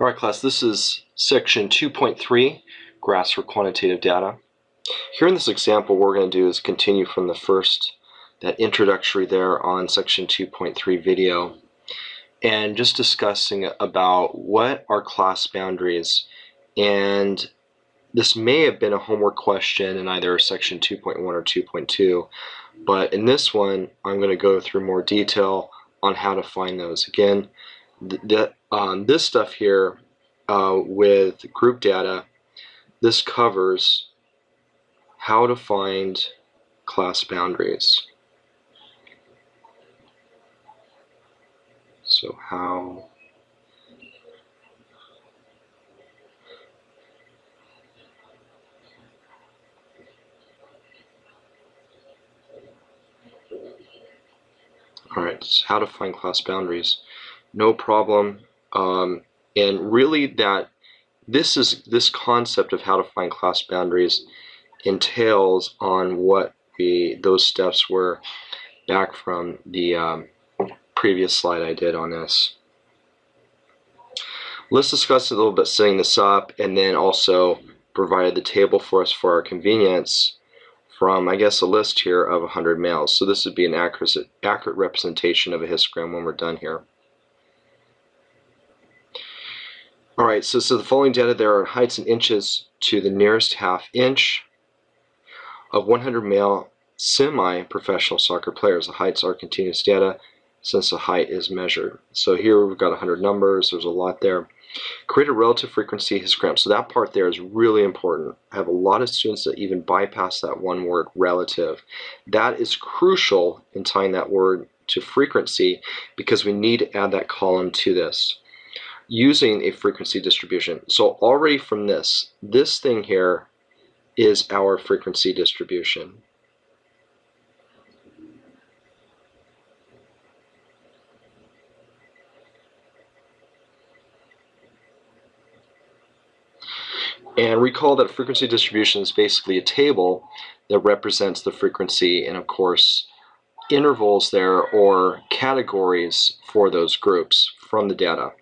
Alright class, this is section 2.3, graphs for quantitative data. Here in this example, what we're going to do is continue from the first, that introductory there on section 2.3 video, and just discussing about what are class boundaries. And this may have been a homework question in either section 2.1 or 2.2, but in this one, I'm going to go through more detail on how to find those. Again, this stuff here with group data, this covers how to find class boundaries. So how Alright, so how to find class boundaries. No problem. And really this concept of how to find class boundaries entails on what those steps were back from the previous slide I did on this. Let's discuss a little bit setting this up, and then also provided the table for us for our convenience from, I guess, a list here of 100 males. So this would be an accurate representation of a histogram when we're done here. Alright, so the following data, there are heights in inches to the nearest half inch of 100 male semi-professional soccer players. The heights are continuous data since the height is measured. So here we've got 100 numbers, there's a lot there. Create a relative frequency histogram. So that part there is really important. I have a lot of students that even bypass that one word, relative. That is crucial in tying that word to frequency, because we need to add that column to this using a frequency distribution. So already from this thing here is our frequency distribution. And recall that frequency distribution is basically a table that represents the frequency, and of course intervals there, or categories for those groups from the data.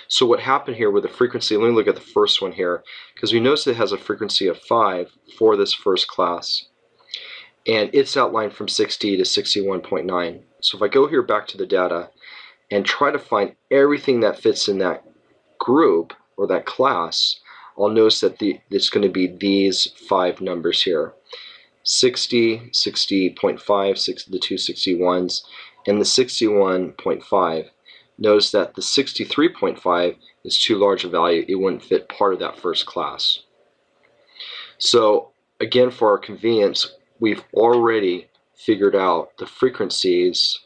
So what happened here with the frequency, let me look at the first one here, because we notice it has a frequency of 5 for this first class, and it's outlined from 60 to 61.9. So if I go here back to the data and try to find everything that fits in that group or that class, I'll notice that it's going to be these 5 numbers here: 60, 60.5, the two 61s, and the 61.5. Notice that the 63.5 is too large a value. It wouldn't fit part of that first class. So again, for our convenience, we've already figured out the frequencies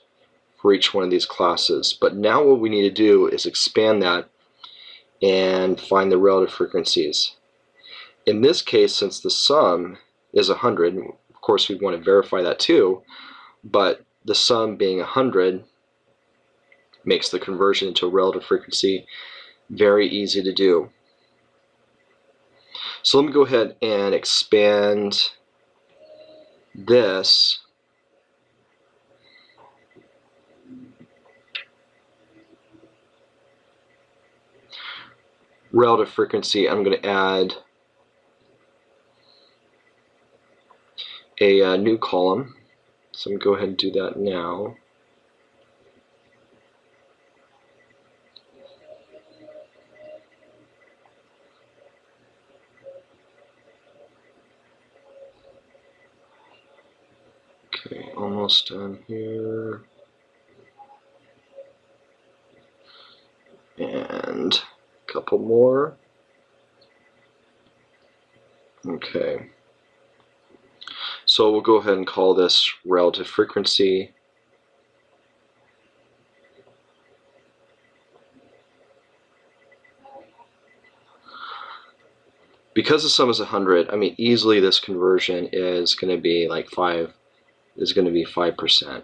for each one of these classes. But now what we need to do is expand that and find the relative frequencies. In this case, since the sum is 100, of course we'd want to verify that too, but the sum being 100 makes the conversion into a relative frequency very easy to do. So let me go ahead and expand this . Relative frequency, I'm going to add a new column. So I'm going to go ahead and do that now. Okay, almost done here. And a couple more. Okay. So we'll go ahead and call this relative frequency. Because the sum is 100, I mean, easily this conversion is going to be like 5%.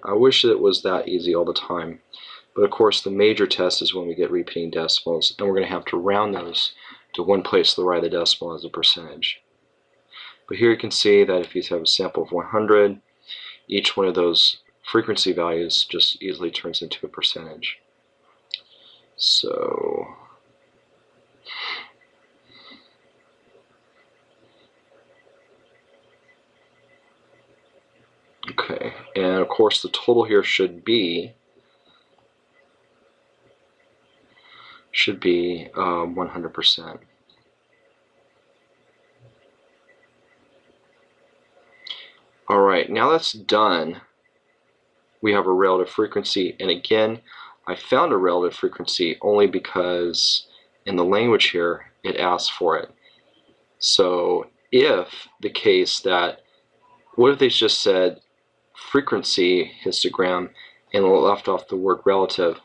I wish it was that easy all the time. But of course, the major test is when we get repeating decimals, and we're going to have to round those to one place to the right of the decimal as a percentage. But here you can see that if you have a sample of 100, each one of those frequency values just easily turns into a percentage. So And of course the total here should be 100%. Alright, now that's done, we have a relative frequency, and again, I found a relative frequency only because in the language here it asks for it. So if the case that, what if they just said frequency histogram and left off the word relative,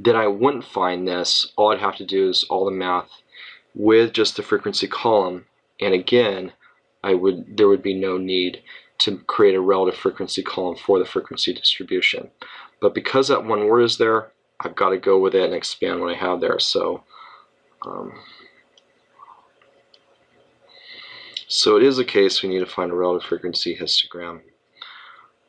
then I wouldn't find this. All I'd have to do is all the math with just the frequency column, and again there would be no need to create a relative frequency column for the frequency distribution. But because that one word is there, I've got to go with it and expand what I have there. So so it is a case we need to find a relative frequency histogram.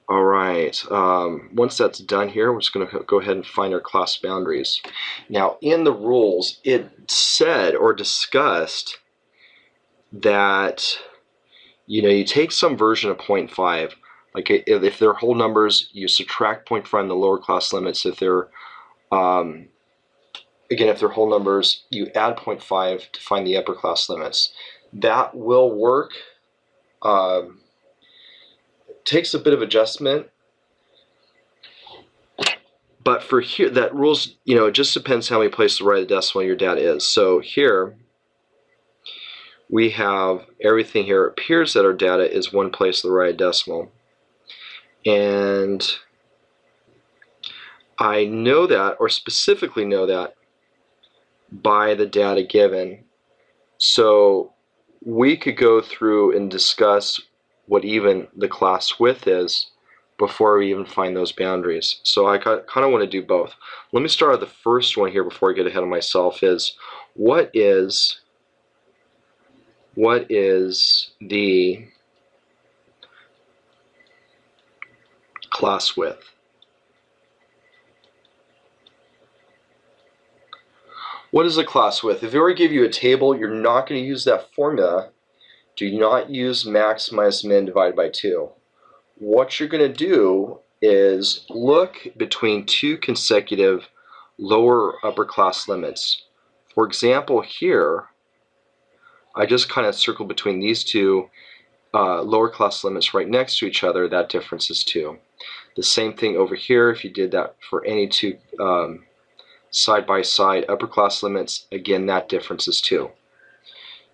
Alright, once that's done here, we're just going to go ahead and find our class boundaries. Now in the rules it said or discussed that you take some version of 0.5, like if they're whole numbers you subtract 0.5 from the lower class limits. If they're again, if they're whole numbers you add 0.5 to find the upper class limits. That will work. Takes a bit of adjustment, but for here that rules, it just depends how many places right of the decimal your data is. So here we have everything here. It appears that our data is one place to the right of decimal, and I know that, or specifically know that, by the data given. So we could go through and discuss what even the class width is before we even find those boundaries. So I kind of want to do both. Let me start with the first one here before I get ahead of myself. Is what is the class width? What is a class width? If I were to give you a table, you're not going to use that formula. Do not use max minus min divided by 2. What you're going to do is look between two consecutive lower upper class limits. For example, here I just kind of circled between these two lower class limits right next to each other. That difference is 2. The same thing over here, if you did that for any two side-by-side upper class limits, again that difference is 2.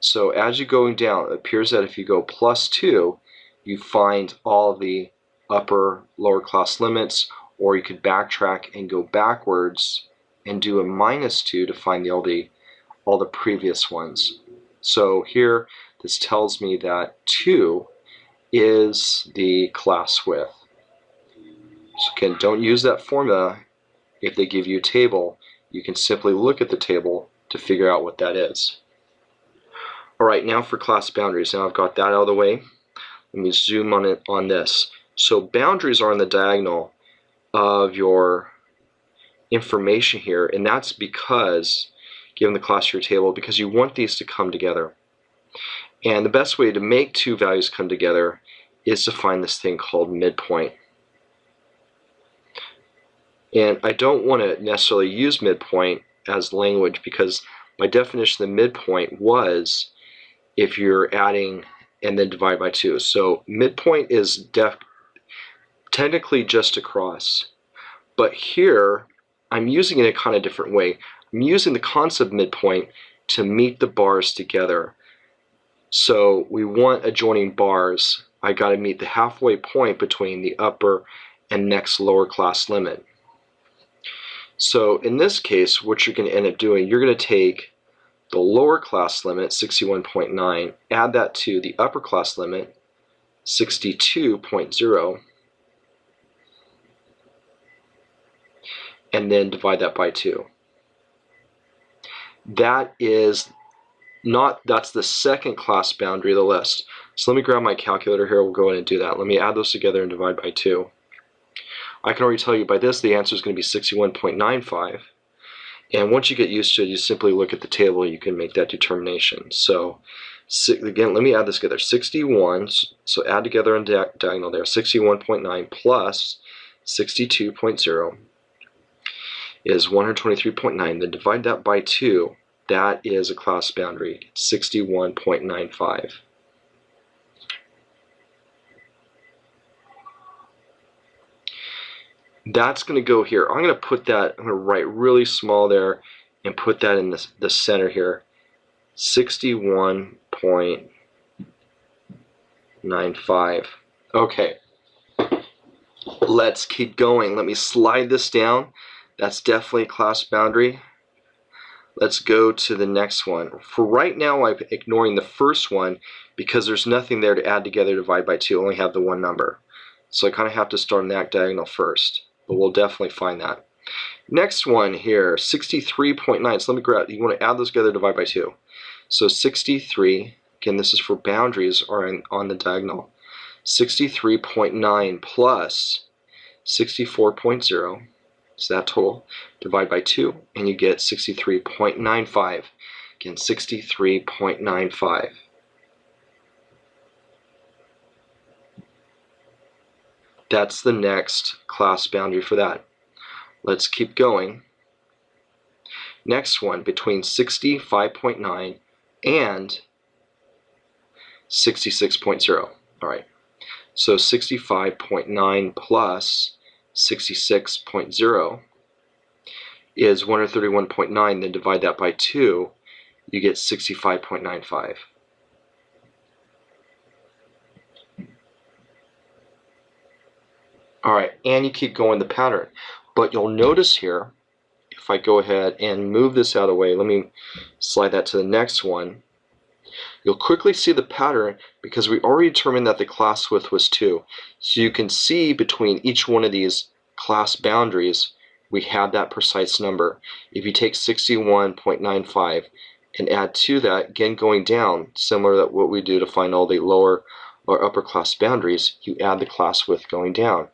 So as you're going down, it appears that if you go plus 2, you find all the upper lower class limits, or you could backtrack and go backwards and do a minus 2 to find all the previous ones. So here this tells me that 2 is the class width. So again, don't use that formula. If they give you a table, you can simply look at the table to figure out what that is. Alright, now for class boundaries. Now I've got that out of the way. Let me zoom on this. So boundaries are on the diagonal of your information here, and that's because, given the class of your table, because you want these to come together. And the best way to make two values come together is to find this thing called midpoint. And I don't want to necessarily use midpoint as language, because by definition the midpoint was if you're adding and then divide by 2. So midpoint is technically just across. But here I'm using it in a kind of different way. I'm using the concept midpoint to meet the bars together. So we want adjoining bars. I got to meet the halfway point between the upper and next lower class limit. So in this case, what you're going to end up doing, you're going to take the lower class limit, 61.9, add that to the upper class limit, 62.0, and then divide that by 2. That's the second class boundary of the list. So let me grab my calculator here, we'll go in and do that. Let me add those together and divide by 2. I can already tell you by this the answer is going to be 61.95. And once you get used to it, you simply look at the table and you can make that determination. So Again, let me add this together. 61, so add together on diagonal there. 61.9 plus 62.0 is 123.9. Then divide that by 2. That is a class boundary, 61.95. That's going to go here. I'm going to put that, I'm going to write really small there and put that in the center here. 61.95. Okay, let's keep going. Let me slide this down. That's definitely a class boundary. Let's go to the next one. For right now, I'm ignoring the first one because there's nothing there to add together, divide by 2. I only have the one number. So I kind of have to start on that diagonal first, but we'll definitely find that. Next one here, 63.9. So let me grab, you want to add those together, divide by 2. So 63, again, this is for boundaries, are on the diagonal. 63.9 plus 64.0, so that total, divide by 2, and you get 63.95. Again, 63.95. That's the next class boundary for that. Let's keep going. Next one, between 65.9 and 66.0. All right, so 65.9 plus 66.0 is 131.9. Then divide that by 2, you get 65.95. All right, and you keep going the pattern. But you'll notice here, if I go ahead and move this out of the way, let me slide that to the next one. You'll quickly see the pattern because we already determined that the class width was 2. So you can see between each one of these class boundaries, we have that precise number. If you take 61.95 and add to that, again going down, similar to what we do to find all the lower or upper class boundaries, you add the class width going down.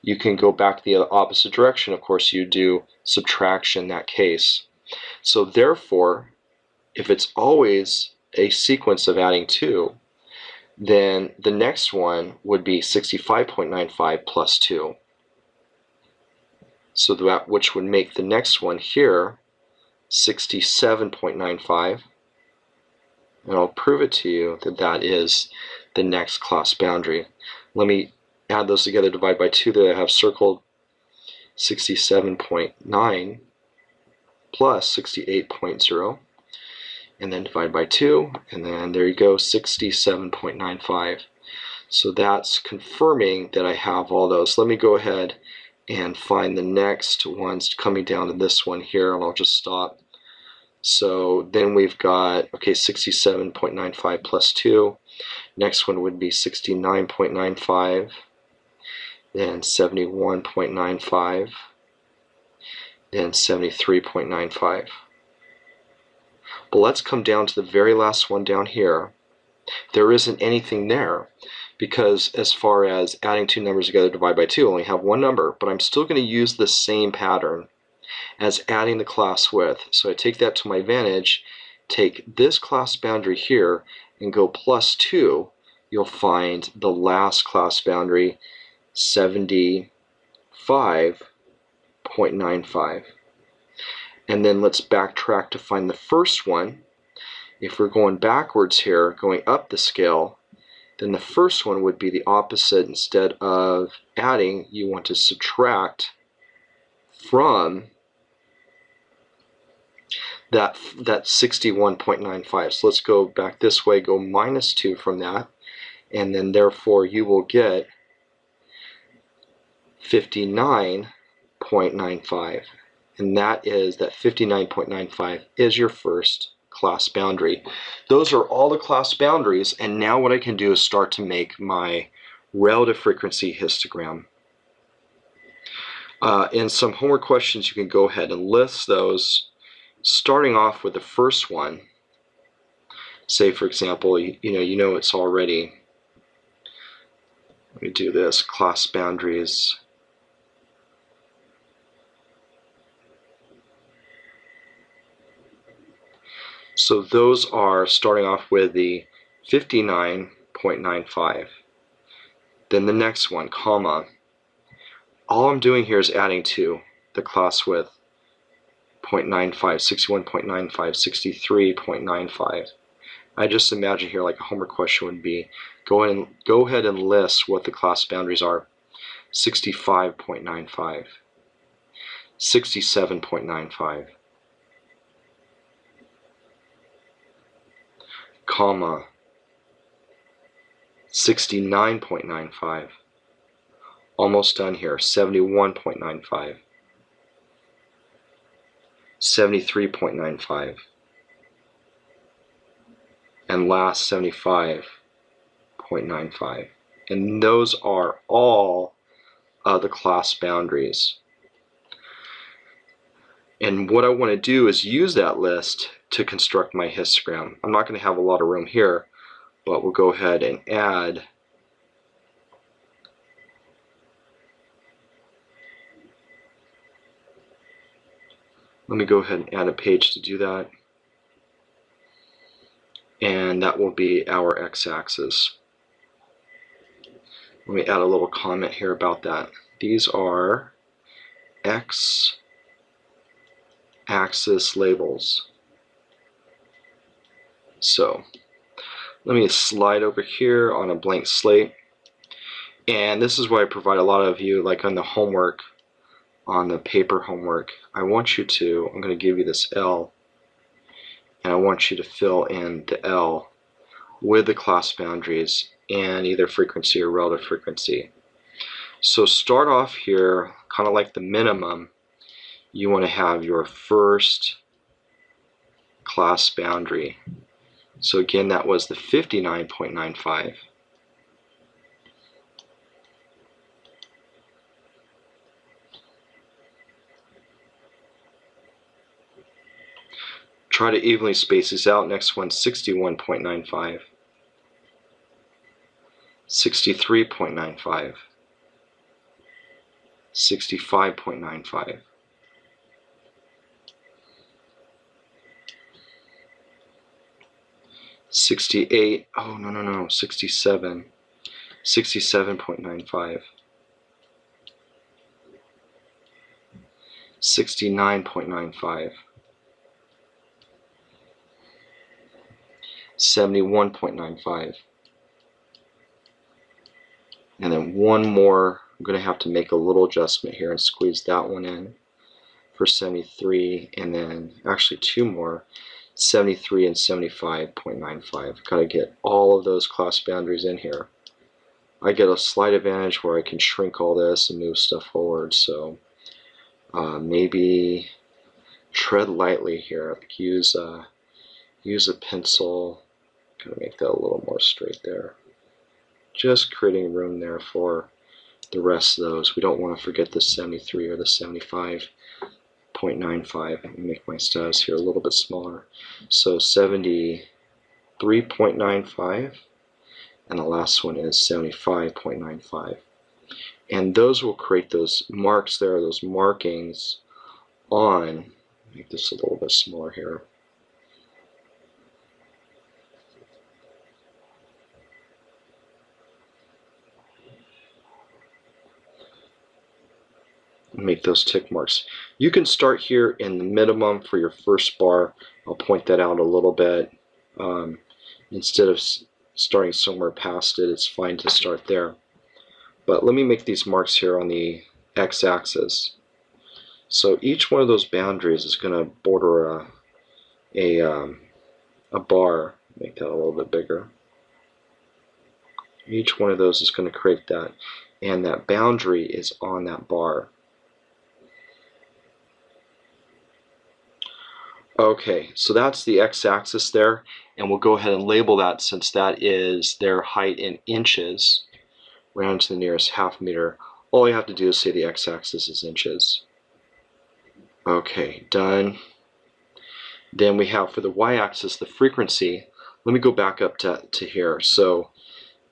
You can go back the opposite direction. Of course, you do subtraction in that case. So therefore, if it's always a sequence of adding 2, then the next one would be 65.95 plus 2. So that which would make the next one here 67.95. And I'll prove it to you that that is the next class boundary. Let me add those together, divide by 2 that I have circled. 67.9 plus 68.0, and then divide by 2, and then there you go, 67.95. So that's confirming that I have all those. Let me go ahead and find the next ones coming down to this one here, and I'll just stop. So then we've got, okay, 67.95 plus 2. Next one would be 69.95. Then 71.95, then 73.95. But let's come down to the very last one down here. There isn't anything there because as far as adding 2 numbers together, divide by 2, I only have one number, but I'm still going to use the same pattern as adding the class width. So I take that to my advantage, take this class boundary here, and go plus 2. You'll find the last class boundary, 75.95. And then let's backtrack to find the first one. If we're going backwards here, going up the scale, then the first one would be the opposite. Instead of adding, you want to subtract from that 61.95. So let's go back this way, go minus 2 from that, and then therefore you will get 59.95, and that 59.95 is your first class boundary. Those are all the class boundaries, and now what I can do is start to make my relative frequency histogram. In some homework questions, you can go ahead and list those, starting off with the first one. Say, for example, you know it's already, let me do this, class boundaries. So those are starting off with the 59.95. Then the next one, comma. All I'm doing here is adding to the class width, 0.95, 61.95, 63.95. I just imagine here like a homework question would be, go ahead and list what the class boundaries are. 65.95, 67.95, comma, 69.95, almost done here, 71.95, 73.95, and last 75.95. And those are all the class boundaries. And what I want to do is use that list to construct my histogram. I'm not going to have a lot of room here, but we'll go ahead and add let me go ahead and add a page to do that. And that will be our x-axis. Let me add a little comment here about that. These are x-axis labels. So let me slide over here on a blank slate. And this is why I provide a lot of you, like on the homework, on the paper homework, I want you to, I'm going to give you this L, and I want you to fill in the L with the class boundaries and either frequency or relative frequency. So start off here, kind of like the minimum, you want to have your first class boundary. So again, that was the 59.95. Try to evenly space these out. Next one, 61.95, 63.95, 65.95, 68, oh no, 67, 67.95, 69.95, 71.95, and then one more. I'm going to have to make a little adjustment here and squeeze that one in for 73, and then actually two more, 73 and 75.95. Got to get all of those class boundaries in here. I get a slight advantage where I can shrink all this and move stuff forward, so maybe tread lightly here. Use a pencil. Kind of make that a little more straight there. Just creating room there for the rest of those. We don't want to forget the 73 or the 75.95. Let me make my status here a little bit smaller. So 73.95, and the last one is 75.95. And those will create those marks there, those markings on, make this a little bit smaller here. Make those tick marks. You can start here in the minimum for your first bar. I'll point that out a little bit. Instead of starting somewhere past it, it's fine to start there. But let me make these marks here on the x-axis. So each one of those boundaries is going to border a bar. Make that a little bit bigger. Each one of those is going to create that, and that boundary is on that bar. Okay, so that's the x-axis there, and we'll go ahead and label that, since that is their height in inches, round to the nearest half meter. All you have to do is say the x-axis is inches. Okay, done. Then we have for the y-axis the frequency. Let me go back up to here. So,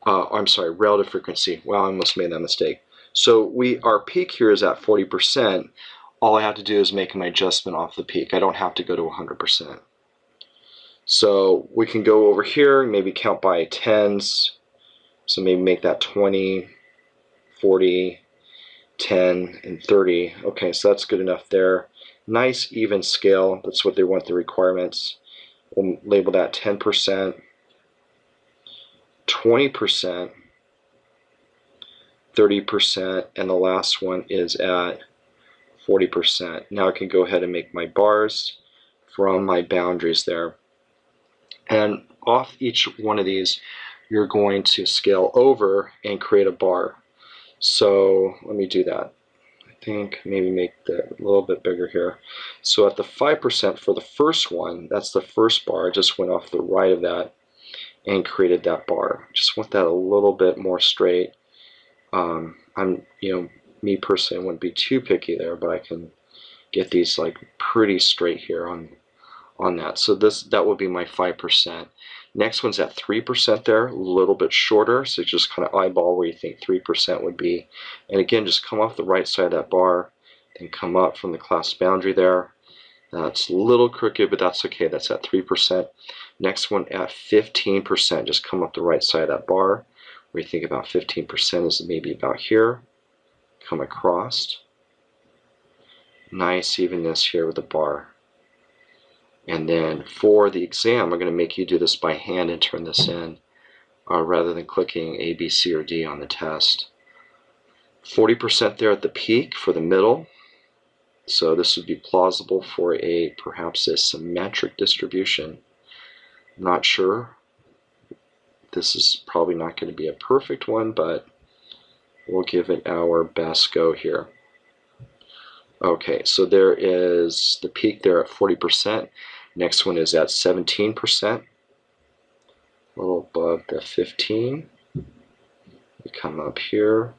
I'm sorry, relative frequency. Well, I almost made that mistake. So our peak here is at 40%. All I have to do is make my adjustment off the peak. I don't have to go to 100%. So we can go over here and maybe count by tens. So maybe make that 20, 40, 10, and 30. Okay, so that's good enough there. Nice even scale. That's what they want, the requirements. We'll label that 10%, 20%, 30%, and the last one is at 40%. Now I can go ahead and make my bars from my boundaries there. And off each one of these, you're going to scale over and create a bar. So let me do that. I think maybe make that a little bit bigger here. So at the 5% for the first one, that's the first bar. I just went off the right of that and created that bar. Just want that a little bit more straight. Me personally, I wouldn't be too picky there, but I can get these like pretty straight here on that. So that would be my 5%. Next one's at 3% there, a little bit shorter, so just kind of eyeball where you think 3% would be. And again, just come off the right side of that bar, then come up from the class boundary there. That's a little crooked, but that's okay. That's at 3%. Next one at 15%, just come up the right side of that bar, where you think about 15% is maybe about here. Come across. Nice evenness here with the bar. And then for the exam, I'm going to make you do this by hand and turn this in rather than clicking A, B, C, or D on the test. 40% there at the peak for the middle. So this would be plausible for perhaps a symmetric distribution. I'm not sure. This is probably not going to be a perfect one, but we'll give it our best go here. Okay, so there is the peak there at 40%. Next one is at 17%, a little above the 15. We come up here.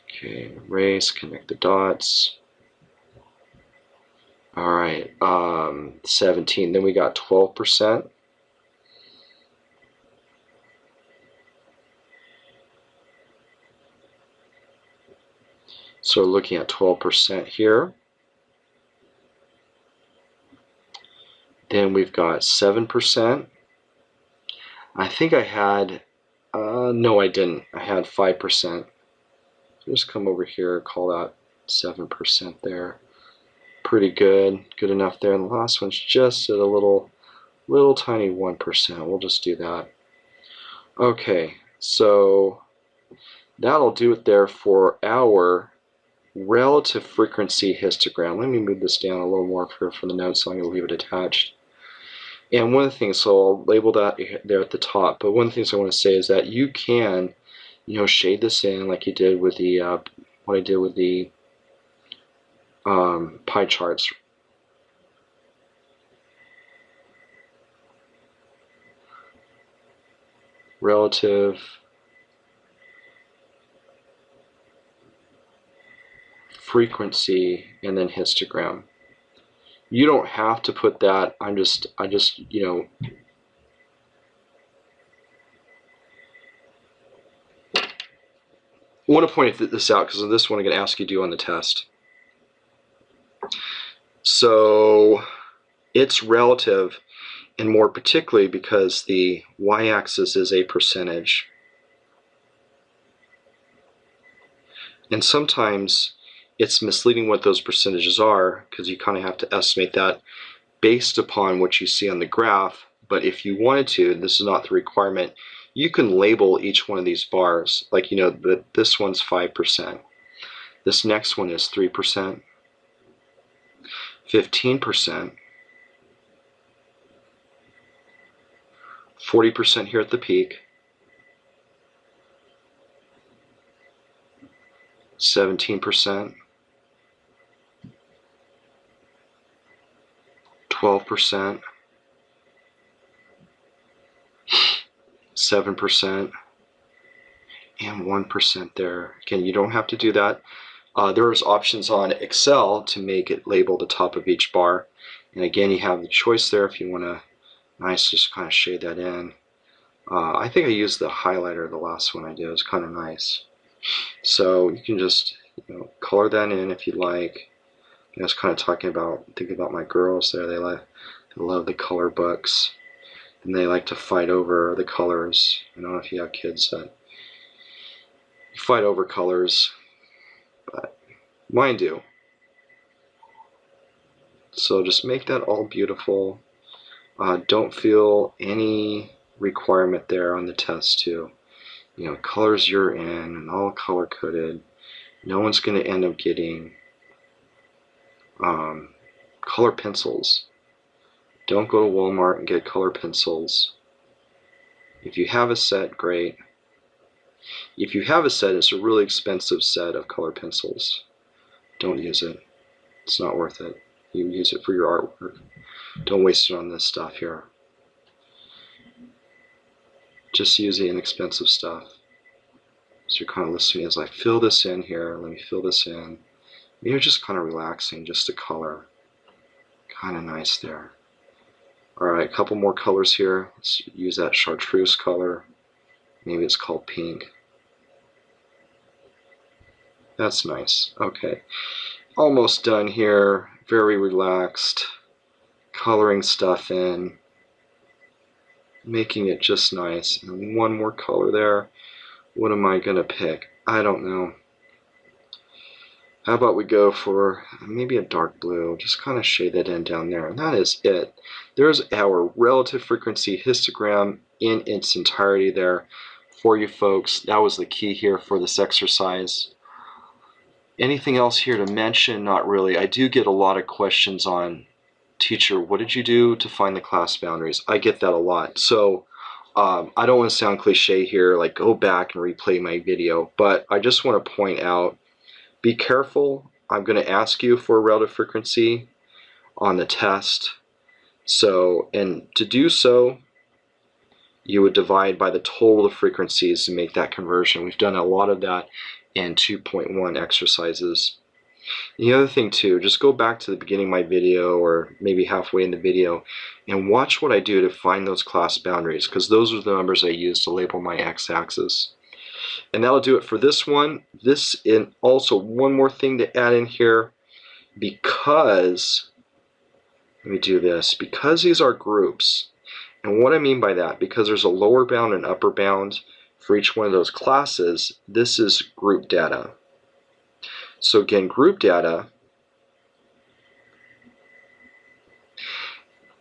Okay, erase, connect the dots. All right, 17. Then we got 12%. So looking at 12% here. Then we've got 7%. I think I had, no I didn't. I had 5%. Just come over here, call that 7% there. Pretty good, good enough there. And the last one's just at a little tiny 1%. We'll just do that. Okay, so that'll do it there for our relative frequency histogram. Let me move this down a little more for the notes, so I'm going to leave it attached. And one of the things, so I'll label that there at the top, but one of the things I want to say is that you can, shade this in like you did with the, what I did with the pie charts. Relative frequency and then histogram. You don't have to put that. I just want to point this out because of this one I'm going to ask you to do on the test. So it's relative, and more particularly because the y-axis is a percentage. And sometimes it's misleading what those percentages are because you kind of have to estimate that based upon what you see on the graph. But if you wanted to, this is not the requirement, you can label each one of these bars. Like, this one's 5%. This next one is 3%, 15%, 40% here at the peak, 17%, 12%, 7%, and 1% there. Again, you don't have to do that. There's options on Excel to make it label the top of each bar. And again, you have the choice there if you want to just kind of shade that in. I think I used the highlighter the last one I did. It was kind of nice. So you can just color that in if you like. I was kind of thinking about my girls there. They I love the color books, and they like to fight over the colors. I don't know if you have kids that fight over colors, but mine do. So just make that all beautiful. Don't feel any requirement there on the test to, colors you're in and all color coded. No one's going to end up getting color pencils. Don't go to Walmart and get color pencils. If you have a set, great. If you have a set, it's a really expensive set of color pencils. Don't use it. It's not worth it. You use it for your artwork. Don't waste it on this stuff here. Just use the inexpensive stuff. So you're kind of listening as I fill this in here. Let me fill this in. You're just kind of relaxing, just the color. Kind of nice there. Alright, a couple more colors here. Let's use that chartreuse color. Maybe it's called pink. That's nice. Okay. Almost done here. Very relaxed. Coloring stuff in. Making it just nice. And one more color there. What am I going to pick? I don't know. How about we go for maybe a dark blue, just kind of shade that in down there. And that is it. There's our relative frequency histogram in its entirety there for you folks. That was the key here for this exercise. Anything else here to mention? Not really. I do get a lot of questions on, teacher, what did you do to find the class boundaries? I get that a lot. So I don't want to sound cliche here, like go back and replay my video, but I just want to point out, be careful. I'm going to ask you for a relative frequency on the test. So, and to do so, you would divide by the total of frequencies to make that conversion. We've done a lot of that in 2.1 exercises. The other thing too, just go back to the beginning of my video or maybe halfway in the video and watch what I do to find those class boundaries, because those are the numbers I use to label my x-axis. And that'll do it for this one. This, and also one more thing to add in here, because, let me do this, because these are groups, and what I mean by that, because there's a lower bound and upper bound for each one of those classes, this is group data. So again, group data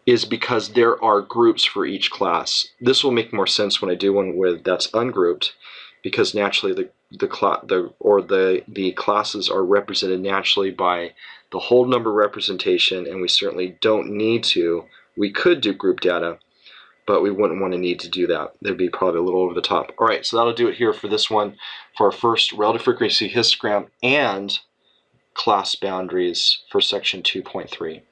is because there are groups for each class. This will make more sense when I do one that's ungrouped, because naturally the classes are represented naturally by the whole number representation, and we certainly don't need to. We could do group data, but we wouldn't want to need to do that. That'd be probably a little over the top. All right, so that'll do it here for this one, for our first relative frequency histogram and class boundaries for section 2.3.